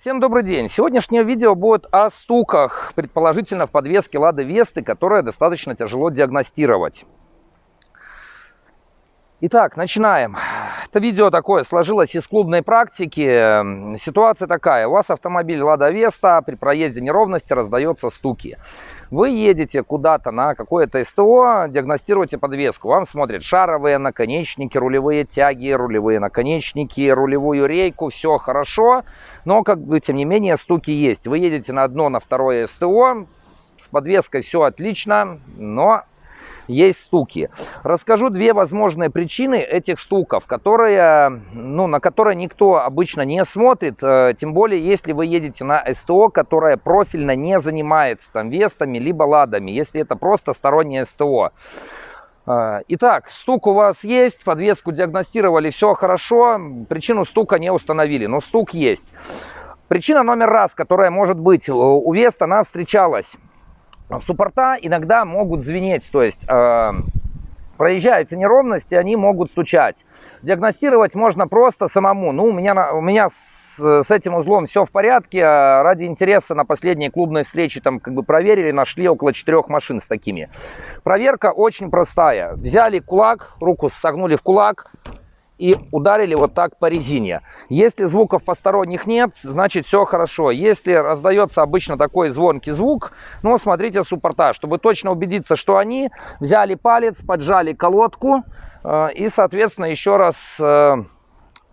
Всем добрый день! Сегодняшнее видео будет о стуках, предположительно в подвеске Lada Vesta, которые достаточно тяжело диагностировать. Итак, начинаем. Это видео такое сложилось из клубной практики. Ситуация такая. У вас автомобиль Lada Vesta, при проезде неровности раздаются стуки. Вы едете куда-то на какое-то СТО, диагностируете подвеску. Вам смотрят шаровые наконечники, рулевые тяги, рулевые наконечники, рулевую рейку. Все хорошо, но тем не менее стуки есть. Вы едете на одно, на второе СТО, с подвеской все отлично, но есть стуки. Расскажу две возможные причины этих стуков, на которые никто обычно не смотрит, тем более если вы едете на СТО, которое профильно не занимается там Вестами либо Ладами, если это просто стороннее СТО. Итак, стук у вас есть, подвеску диагностировали, все хорошо, причину стука не установили, но стук есть. Причина номер раз, которая может быть, у Веста она встречалась. Суппорта иногда могут звенеть, то есть проезжаются неровности, они могут стучать. Диагностировать можно просто самому. Ну, у меня с этим узлом все в порядке. Ради интереса на последней клубной встрече там проверили, нашли около 4 машин с такими. Проверка очень простая. Взяли кулак, руку согнули в кулак и ударили вот так по резине. Если звуков посторонних нет, значит все хорошо. Если раздается обычно такой звонкий звук, ну смотрите суппорта, чтобы точно убедиться, что они взяли палец, поджали колодку и соответственно еще раз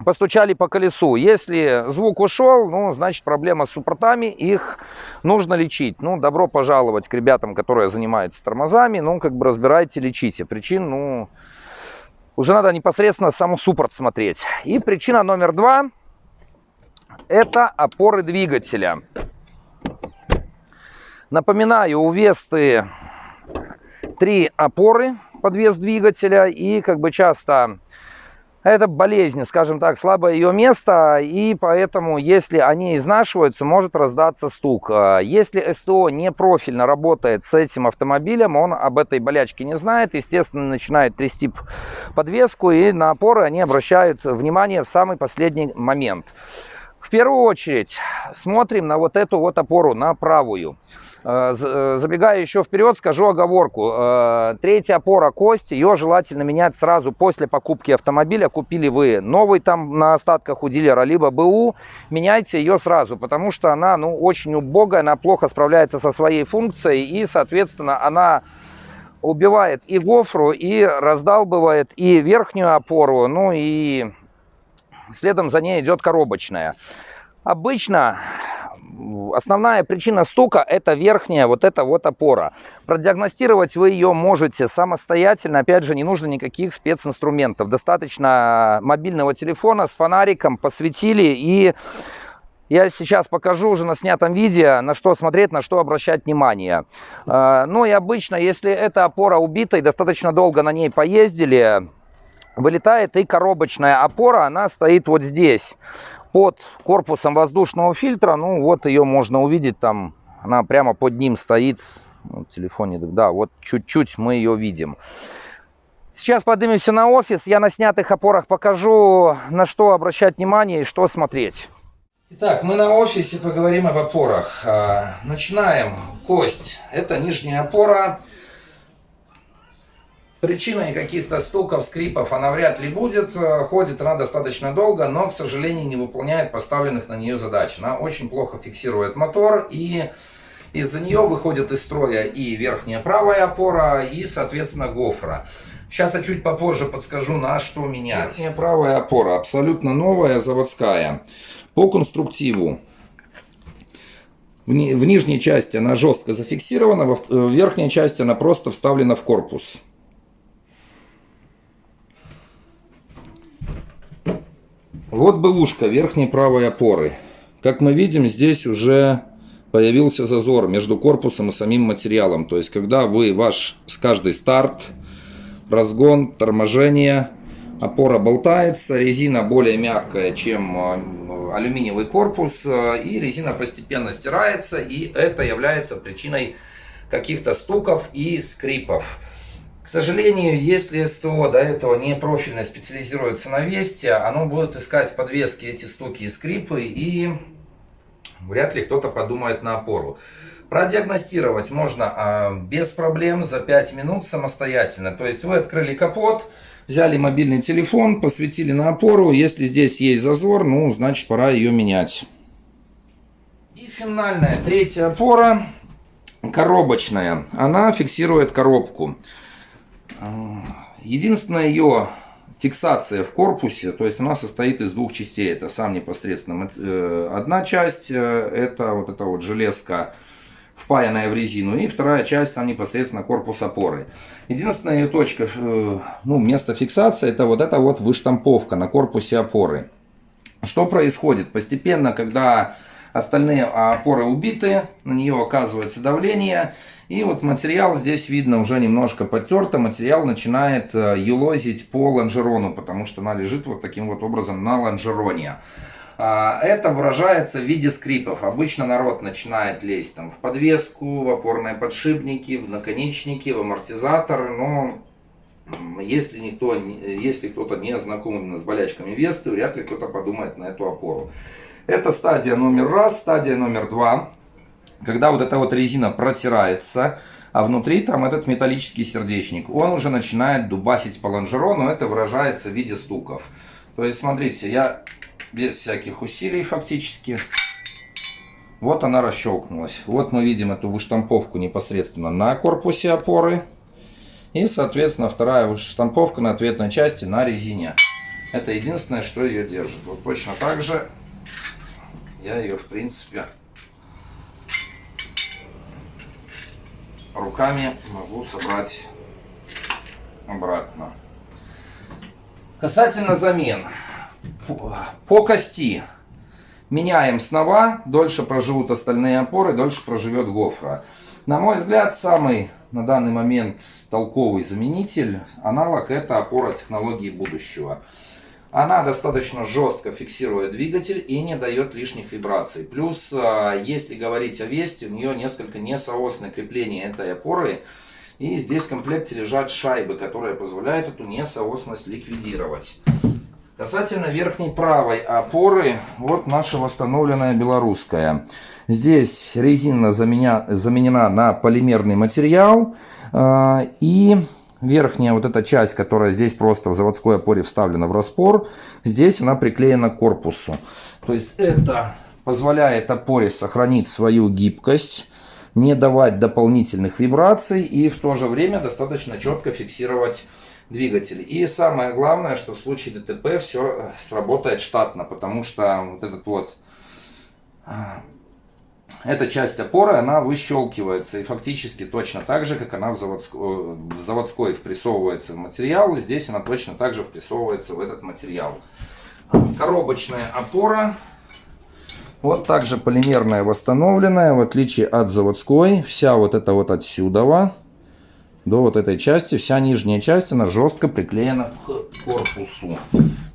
постучали по колесу. Если звук ушел, ну значит проблема с суппортами, их нужно лечить. Ну добро пожаловать к ребятам, которые занимаются тормозами, ну разбирайте, лечите. Причин, уже надо непосредственно саму суппорт смотреть. И причина номер 2 – это опоры двигателя. Напоминаю, у Весты 3 опоры под вес двигателя. И часто это болезнь, скажем так, слабое ее место. И поэтому, если они изнашиваются, может раздаться стук. Если СТО не профильно работает с этим автомобилем, он об этой болячке не знает. Естественно, начинает трясти подвеску, и на опоры они обращают внимание в самый последний момент. В первую очередь смотрим на вот эту вот опору, на правую. Забегая еще вперед, скажу оговорку. 3-я опора кость, ее желательно менять сразу после покупки автомобиля. Купили вы новый там на остатках у дилера, либо БУ, меняйте ее сразу, потому что она очень убогая, она плохо справляется со своей функцией, и соответственно она убивает и гофру, и раздалбывает и верхнюю опору, и следом за ней идет коробочная. Обычно основная причина стука – это верхняя вот эта вот опора. Продиагностировать вы ее можете самостоятельно. Опять же, не нужно никаких специнструментов. Достаточно мобильного телефона с фонариком, посветили, и я сейчас покажу уже на снятом видео, на что смотреть, на что обращать внимание. Ну и обычно, если эта опора убита и достаточно долго на ней поездили, вылетает и коробочная опора, она стоит вот здесь, под корпусом воздушного фильтра. Ну вот ее можно увидеть, там она прямо под ним стоит. В телефоне, да, вот чуть-чуть мы ее видим. Сейчас поднимемся на офис, я на снятых опорах покажу, на что обращать внимание и что смотреть. Итак, мы на офисе, поговорим об опорах. Начинаем. Кость, это нижняя опора. Причиной каких-то стуков, скрипов она вряд ли будет. Ходит она достаточно долго, но, к сожалению, не выполняет поставленных на нее задач. Она очень плохо фиксирует мотор, и из-за нее выходит из строя и верхняя правая опора, и, соответственно, гофра. Сейчас я чуть попозже подскажу, на что менять. Верхняя правая опора абсолютно новая, заводская. По конструктиву. В нижней части она жестко зафиксирована, в верхней части она просто вставлена в корпус. Вот БУшка верхней правой опоры. Как мы видим, здесь уже появился зазор между корпусом и самим материалом. То есть, когда каждый старт, разгон, торможение, опора болтается, резина более мягкая, чем алюминиевый корпус, и резина постепенно стирается, и это является причиной каких-то стуков и скрипов. К сожалению, если СТО до этого не профильно специализируется на Весте, оно будет искать в подвеске эти стуки и скрипы, и вряд ли кто-то подумает на опору. Продиагностировать можно без проблем за 5 минут самостоятельно. То есть вы открыли капот, взяли мобильный телефон, посветили на опору. Если здесь есть зазор, ну, значит, пора ее менять. И финальная, третья опора, коробочная. Она фиксирует коробку. Единственная ее фиксация в корпусе, то есть она состоит из двух частей. Это сам непосредственно одна часть, это вот эта вот железка, впаянная в резину, и вторая часть, сам непосредственно корпус опоры. Единственная ее точка, ну, место фиксации, это вот эта вот выштамповка на корпусе опоры. Что происходит? Постепенно, когда остальные опоры убиты, на нее оказывается давление, и вот материал здесь видно уже немножко подтерто, материал начинает елозить по лонжерону, потому что она лежит вот таким вот образом на лонжероне. Это выражается в виде скрипов. Обычно народ начинает лезть там в подвеску, в опорные подшипники, в наконечники, в амортизатор. Но если кто-то не знаком именно с болячками Весты, вряд ли кто-то подумает на эту опору. Это стадия номер раз. Стадия номер два. Когда вот эта вот резина протирается, а внутри там этот металлический сердечник, он уже начинает дубасить по лонжерону. Это выражается в виде стуков. То есть, смотрите, я без всяких усилий фактически. Вот она расщелкнулась. Вот мы видим эту выштамповку непосредственно на корпусе опоры. И, соответственно, вторая выштамповка на ответной части на резине. Это единственное, что ее держит. Вот точно так же я ее, в принципе, руками могу собрать обратно. Касательно замен. По кости меняем снова, дольше проживут остальные опоры, дольше проживет гофра. На мой взгляд, самый на данный момент толковый заменитель, аналог, это опора технологии будущего. Она достаточно жестко фиксирует двигатель и не дает лишних вибраций. Плюс, если говорить о Весте, у нее несколько несоосное крепление этой опоры. И здесь в комплекте лежат шайбы, которые позволяют эту несоосность ликвидировать. Касательно верхней правой опоры, вот наша восстановленная белорусская. Здесь резина заменена на полимерный материал. И верхняя вот эта часть, которая здесь просто в заводской опоре вставлена в распор, здесь она приклеена к корпусу. То есть это позволяет опоре сохранить свою гибкость, не давать дополнительных вибраций и в то же время достаточно четко фиксировать двигатель. И самое главное, что в случае ДТП все сработает штатно, потому что вот этот вот, эта часть опоры, она выщелкивается и фактически точно так же, как она в заводской впрессовывается в материал, здесь она точно так же впрессовывается в этот материал. Коробочная опора, вот также полимерная восстановленная, в отличие от заводской, вся вот эта вот отсюда до вот этой части, вся нижняя часть, она жестко приклеена к корпусу.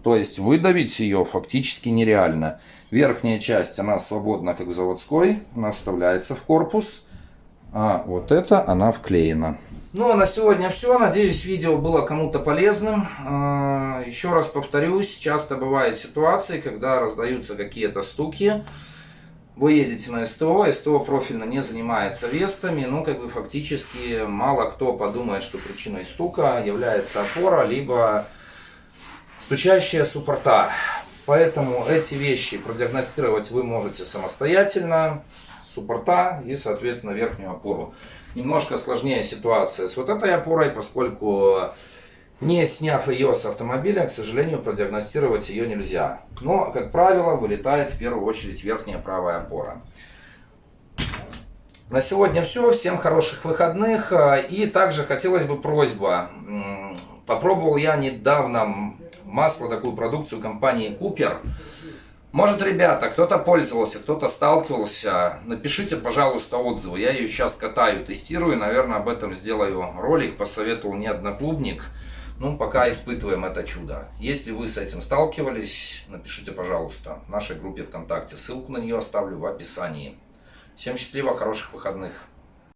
То есть выдавить ее фактически нереально. Верхняя часть, она свободна, как в заводской, она вставляется в корпус, а вот это она вклеена. Ну а на сегодня все. Надеюсь, видео было кому-то полезным. Еще раз повторюсь, часто бывают ситуации, когда раздаются какие-то стуки. Вы едете на СТО, СТО профильно не занимается Вестами, ну как бы фактически мало кто подумает, что причиной стука является опора, либо стучащая суппорта. Поэтому эти вещи продиагностировать вы можете самостоятельно, суппорта и, соответственно, верхнюю опору. Немножко сложнее ситуация с вот этой опорой, поскольку не сняв ее с автомобиля, к сожалению, продиагностировать ее нельзя. Но, как правило, вылетает в первую очередь верхняя правая опора. На сегодня все. Всем хороших выходных. И также хотелось бы просьба. Попробовал я недавно масло, такую продукцию компании Cooper. Может, ребята, кто-то пользовался, кто-то сталкивался, напишите, пожалуйста, отзывы. Я ее сейчас катаю, тестирую, наверное, об этом сделаю ролик, посоветовал мне одноклубник. Ну, пока испытываем это чудо. Если вы с этим сталкивались, напишите, пожалуйста, в нашей группе ВКонтакте. Ссылку на нее оставлю в описании. Всем счастливо, хороших выходных.